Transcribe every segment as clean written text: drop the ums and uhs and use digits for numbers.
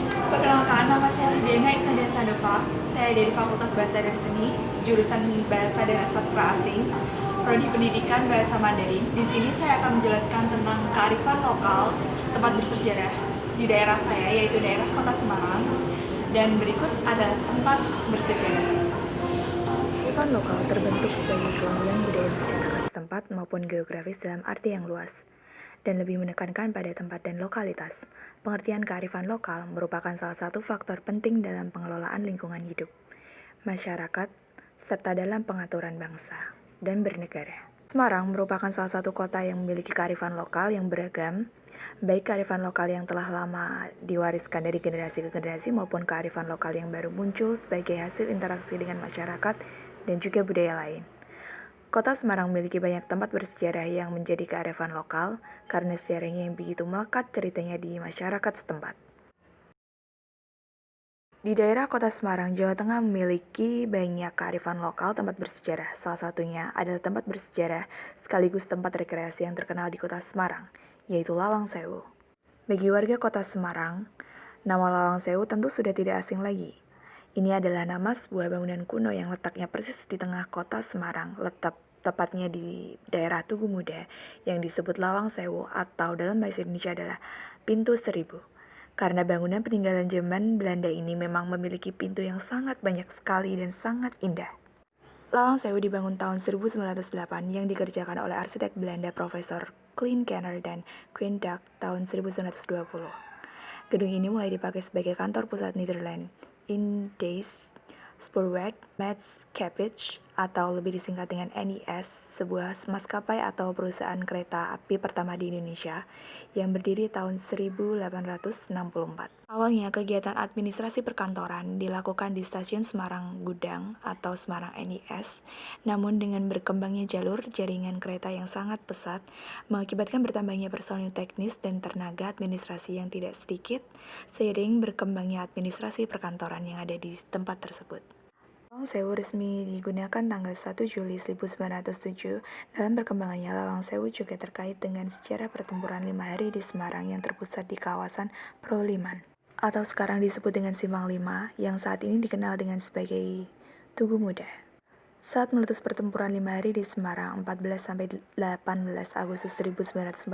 Perkenalkan, nama saya Lidena Isnadia Sadova. Saya dari Fakultas Bahasa dan Seni, jurusan Bahasa dan Sastra Asing, Prodi Pendidikan Bahasa Mandarin. Di sini saya akan menjelaskan tentang kearifan lokal tempat bersejarah di daerah saya, yaitu daerah Kota Semarang. Dan berikut ada tempat bersejarah. Kearifan lokal terbentuk sebagai keunggulan budaya masyarakat setempat maupun geografis dalam arti yang luas, dan lebih menekankan pada tempat dan lokalitas. Pengertian kearifan lokal merupakan salah satu faktor penting dalam pengelolaan lingkungan hidup, masyarakat, serta dalam pengaturan bangsa dan bernegara. Semarang merupakan salah satu kota yang memiliki kearifan lokal yang beragam, baik kearifan lokal yang telah lama diwariskan dari generasi ke generasi maupun kearifan lokal yang baru muncul sebagai hasil interaksi dengan masyarakat dan juga budaya lain. Kota Semarang memiliki banyak tempat bersejarah yang menjadi kearifan lokal karena sejarahnya yang begitu melekat ceritanya di masyarakat setempat. Di daerah Kota Semarang, Jawa Tengah memiliki banyak kearifan lokal tempat bersejarah. Salah satunya adalah tempat bersejarah sekaligus tempat rekreasi yang terkenal di Kota Semarang, yaitu Lawang Sewu. Bagi warga Kota Semarang, nama Lawang Sewu tentu sudah tidak asing lagi. Ini adalah nama sebuah bangunan kuno yang letaknya persis di tengah Kota Semarang, tepatnya di daerah Tugu Muda yang disebut Lawang Sewu atau dalam bahasa Indonesia adalah Pintu Seribu. Karena bangunan peninggalan zaman Belanda ini memang memiliki pintu yang sangat banyak sekali dan sangat indah. Lawang Sewu dibangun tahun 1908 yang dikerjakan oleh arsitek Belanda Profesor Klein Kenner dan Queen Duck tahun 1920. Gedung ini mulai dipakai sebagai kantor pusat Nederland Indisch Spoorweg Maatschappij atau lebih disingkat dengan NIS, sebuah maskapai atau perusahaan kereta api pertama di Indonesia yang berdiri tahun 1864. Awalnya kegiatan administrasi perkantoran dilakukan di stasiun Semarang Gudang atau Semarang NIS, namun dengan berkembangnya jalur jaringan kereta yang sangat pesat mengakibatkan bertambahnya personil teknis dan tenaga administrasi yang tidak sedikit seiring berkembangnya administrasi perkantoran yang ada di tempat tersebut. Lawang Sewu resmi digunakan tanggal 1 Juli 1907. Dalam perkembangannya, Lawang Sewu juga terkait dengan sejarah pertempuran 5 hari di Semarang yang terpusat di kawasan Proliman, atau sekarang disebut dengan Simpang 5, yang saat ini dikenal dengan sebagai Tugu Muda. Saat meletus pertempuran 5 hari di Semarang 14-18 Agustus 1945,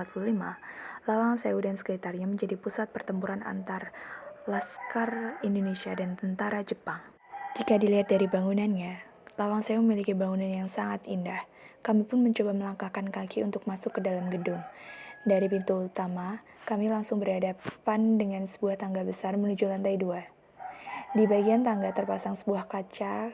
Lawang Sewu dan sekitarnya menjadi pusat pertempuran antar Laskar Indonesia dan tentara Jepang. Jika dilihat dari bangunannya, Lawang Sewu memiliki bangunan yang sangat indah. Kami pun mencoba melangkahkan kaki untuk masuk ke dalam gedung. Dari pintu utama, kami langsung berhadapan dengan sebuah tangga besar menuju lantai 2. Di bagian tangga terpasang sebuah kaca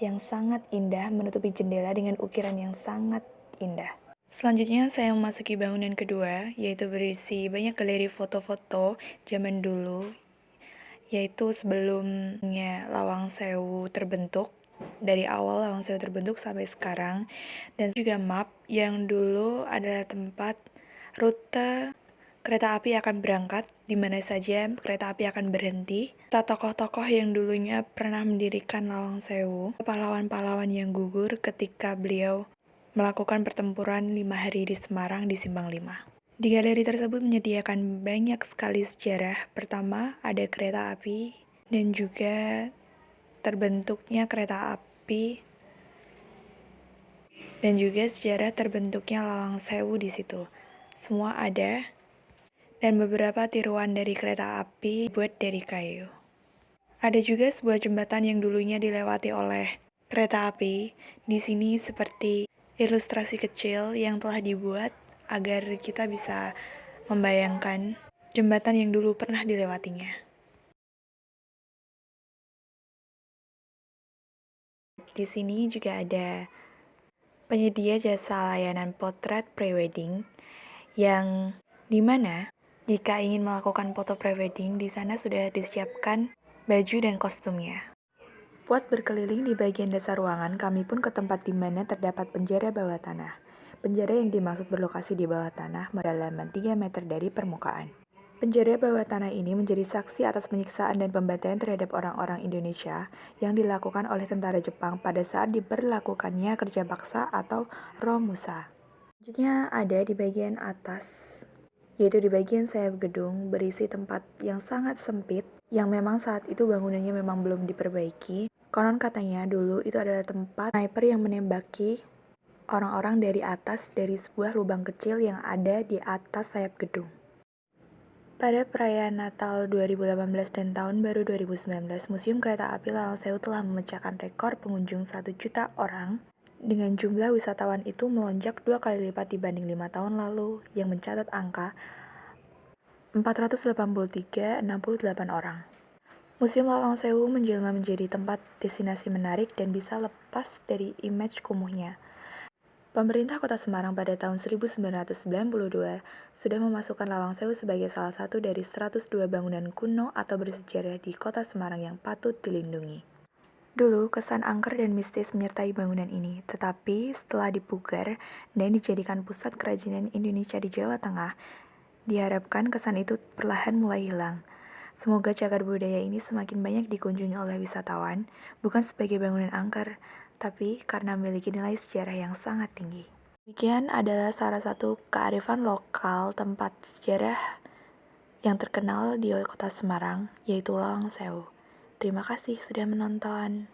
yang sangat indah menutupi jendela dengan ukiran yang sangat indah. Selanjutnya saya memasuki bangunan kedua, yaitu berisi banyak galeri foto-foto zaman dulu, yaitu sebelumnya Lawang Sewu terbentuk, dari awal Lawang Sewu terbentuk sampai sekarang, dan juga map yang dulu adalah tempat rute kereta api akan berangkat, di mana saja kereta api akan berhenti. Tokoh-tokoh yang dulunya pernah mendirikan Lawang Sewu, pahlawan-pahlawan yang gugur ketika beliau melakukan pertempuran 5 hari di Semarang di Simpang 5. Di galeri tersebut menyediakan banyak sekali sejarah. Pertama, ada kereta api dan juga terbentuknya kereta api dan juga sejarah terbentuknya Lawang Sewu di situ. Semua ada, dan beberapa tiruan dari kereta api dibuat dari kayu. Ada juga sebuah jembatan yang dulunya dilewati oleh kereta api. Di sini seperti ilustrasi kecil yang telah dibuat agar kita bisa membayangkan jembatan yang dulu pernah dilewatinya. Di sini juga ada penyedia jasa layanan potret prewedding yang dimana jika ingin melakukan foto prewedding, di sana sudah disiapkan baju dan kostumnya. Puas berkeliling di bagian dasar ruangan, kami pun ke tempat di mana terdapat penjara bawah tanah. Penjara yang dimaksud berlokasi di bawah tanah kedalaman 3 meter dari permukaan. Penjara bawah tanah ini menjadi saksi atas penyiksaan dan pembantaian terhadap orang-orang Indonesia yang dilakukan oleh tentara Jepang pada saat diberlakukannya kerja paksa atau Romusa. Selanjutnya ada di bagian atas, yaitu di bagian sayap gedung berisi tempat yang sangat sempit, yang memang saat itu bangunannya memang belum diperbaiki. Konon katanya dulu itu adalah tempat sniper yang menembaki orang-orang dari atas dari sebuah lubang kecil yang ada di atas sayap gedung. Pada perayaan Natal 2018 dan Tahun Baru 2019, Museum Kereta Api Lawang Sewu telah memecahkan rekor pengunjung 1 juta orang. Dengan jumlah wisatawan itu melonjak 2 kali lipat dibanding 5 tahun lalu, yang mencatat angka 483,68 orang. Museum Lawang Sewu menjelma menjadi tempat destinasi menarik dan bisa lepas dari image kumuhnya. Pemerintah Kota Semarang pada tahun 1992 sudah memasukkan Lawang Sewu sebagai salah satu dari 102 bangunan kuno atau bersejarah di Kota Semarang yang patut dilindungi. Dulu, kesan angker dan mistis menyertai bangunan ini, tetapi setelah dipugar dan dijadikan pusat kerajinan Indonesia di Jawa Tengah, diharapkan kesan itu perlahan mulai hilang. Semoga cagar budaya ini semakin banyak dikunjungi oleh wisatawan, bukan sebagai bangunan angker, tapi karena memiliki nilai sejarah yang sangat tinggi. Demikian adalah salah satu kearifan lokal tempat sejarah yang terkenal di Kota Semarang, yaitu Lawang Sewu. Terima kasih sudah menonton.